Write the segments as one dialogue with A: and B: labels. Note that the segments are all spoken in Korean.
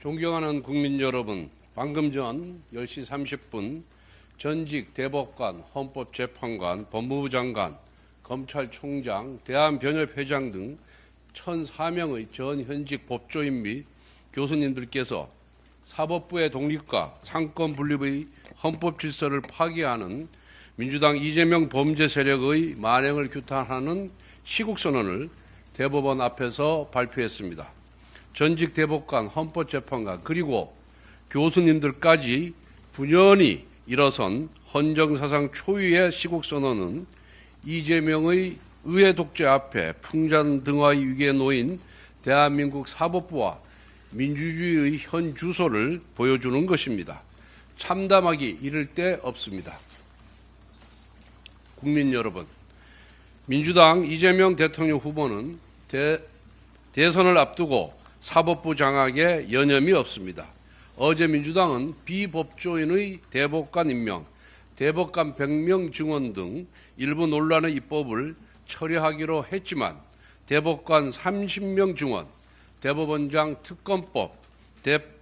A: 존경하는 국민 여러분, 방금 전 10시 30분 전직 대법관, 헌법재판관, 법무부 장관, 검찰총장, 대한변협회장 등 1,004명의 전 현직 법조인 및 교수님들께서 사법부의 독립과 상권 분립의 헌법 질서를 파괴하는 민주당 이재명 범죄 세력의 만행을 규탄하는 시국선언을 대법원 앞에서 발표했습니다. 전직 대법관, 헌법재판관 그리고 교수님들까지 분연히 일어선 헌정사상 초유의 시국선언은 이재명의 의회 독재 앞에 풍잔등화의 위기에 놓인 대한민국 사법부와 민주주의의 현 주소를 보여주는 것입니다. 참담하기 이를 데 없습니다. 국민 여러분, 민주당 이재명 대통령 후보는 대선을 앞두고 사법부 장악에 여념이 없습니다. 어제 민주당은 비법조인의 대법관 임명, 대법관 100명 증원 등 일부 논란의 입법을 처리하기로 했지만 대법관 30명 증원, 대법원장 특검법,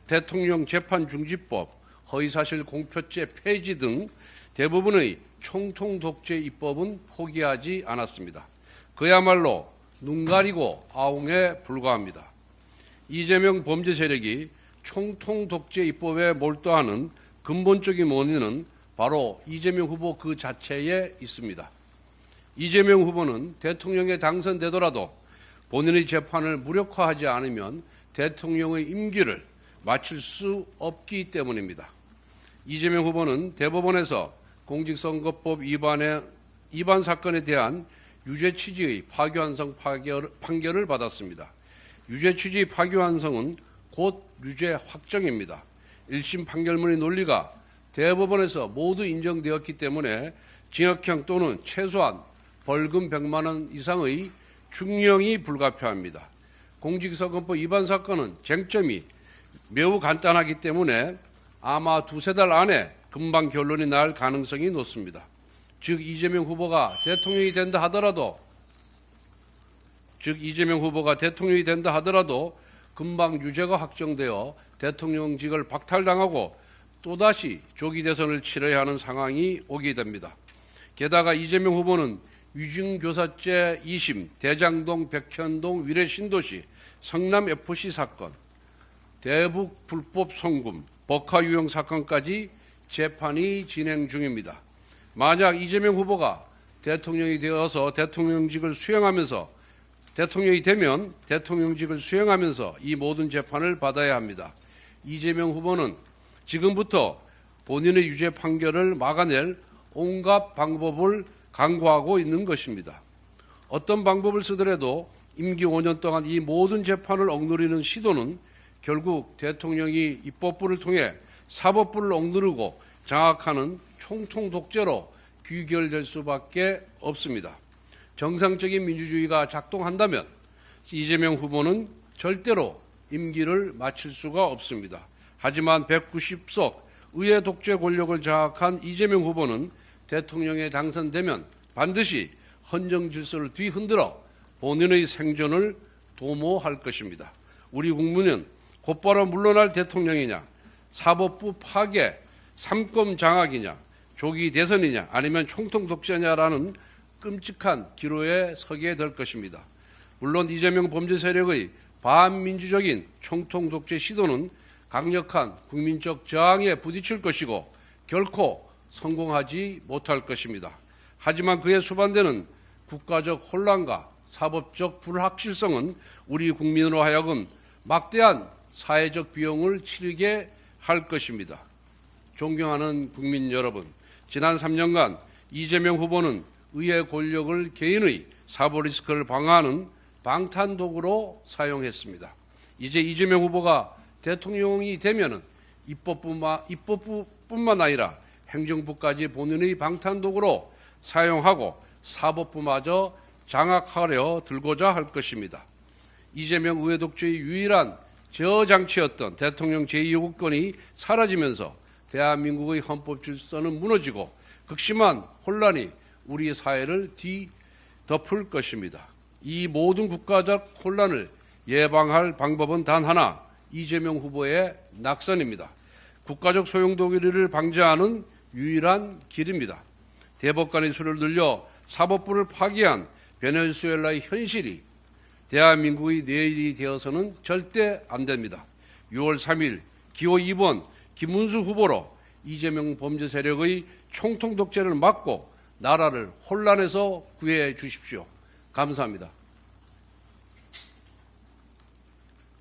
A: 대통령 재판중지법, 허위사실 공표죄 폐지 등 대부분의 총통 독재 입법은 포기하지 않았습니다. 그야말로 눈 가리고 아웅에 불과합니다. 이재명 범죄 세력이 총통 독재 입법에 몰두하는 근본적인 원인은 바로 이재명 후보 그 자체에 있습니다. 이재명 후보는 대통령에 당선되더라도 본인의 재판을 무력화하지 않으면 대통령의 임기를 마칠 수 없기 때문입니다. 이재명 후보는 대법원에서 공직선거법 위반 사건에 대한 유죄 취지의 파기환송 판결을 받았습니다. 유죄 취지 파기환송은 곧 유죄 확정입니다. 1심 판결문의 논리가 대법원에서 모두 인정되었기 때문에 징역형 또는 최소한 벌금 100만 원 이상의 중형이 불가피합니다. 공직선거법 위반 사건은 쟁점이 매우 간단하기 때문에 아마 두세 달 안에 금방 결론이 날 가능성이 높습니다. 즉 이재명 후보가 대통령이 된다 하더라도 금방 유죄가 확정되어 대통령직을 박탈당하고 또다시 조기 대선을 치러야 하는 상황이 오게 됩니다. 게다가 이재명 후보는 위중교사죄 2심, 대장동, 백현동, 위례 신도시, 성남 FC 사건, 대북 불법 송금, 버카 유형 사건까지 재판이 진행 중입니다. 만약 이재명 후보가 대통령이 되어서 대통령직을 수행하면서 이 모든 재판을 받아야 합니다. 이재명 후보는 지금부터 본인의 유죄 판결을 막아낼 온갖 방법을 강구하고 있는 것입니다. 어떤 방법을 쓰더라도 임기 5년 동안 이 모든 재판을 억누르는 시도는 결국 대통령이 입법부를 통해 사법부를 억누르고 장악하는 총통 독재로 귀결될 수밖에 없습니다. 정상적인 민주주의가 작동한다면 이재명 후보는 절대로 임기를 마칠 수가 없습니다. 하지만 190석 의회 독재 권력을 장악한 이재명 후보는 대통령에 당선되면 반드시 헌정 질서를 뒤흔들어 본인의 생존을 도모할 것입니다. 우리 국민은 곧바로 물러날 대통령이냐, 사법부 파괴, 삼권 장악이냐, 조기 대선이냐, 아니면 총통 독재냐라는 끔찍한 기로에 서게 될 것입니다. 물론 이재명 범죄 세력의 반민주적인 총통 독재 시도는 강력한 국민적 저항에 부딪힐 것이고 결코 성공하지 못할 것입니다. 하지만 그에 수반되는 국가적 혼란과 사법적 불확실성은 우리 국민으로 하여금 막대한 사회적 비용을 치르게 할 것입니다. 존경하는 국민 여러분, 지난 3년간 이재명 후보는 의회 권력을 개인의 사법 리스크를 방어하는 방탄도구로 사용했습니다. 이제 이재명 후보가 대통령이 되면은 입법부뿐만 아니라 행정부까지 본인의 방탄도구로 사용하고 사법부마저 장악하려 들고자 할 것입니다. 이재명 의회 독재의 유일한 저장치였던 대통령 제2요구권이 사라지면서 대한민국의 헌법 질서는 무너지고 극심한 혼란이 우리 사회를 뒤덮을 것입니다. 이 모든 국가적 혼란을 예방할 방법은 단 하나, 이재명 후보의 낙선입니다. 국가적 소용돌이를 방지하는 유일한 길입니다. 대법관의 수를 늘려 사법부를 파기한 베네수엘라의 현실이 대한민국의 내일이 되어서는 절대 안 됩니다. 6월 3일 기호 2번 김문수 후보로 이재명 범죄 세력의 총통 독재를 막고 나라를 혼란에서 구해 주십시오. 감사합니다.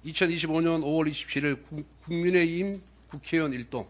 A: 2025년 5월 27일 국민의힘 국회의원 일동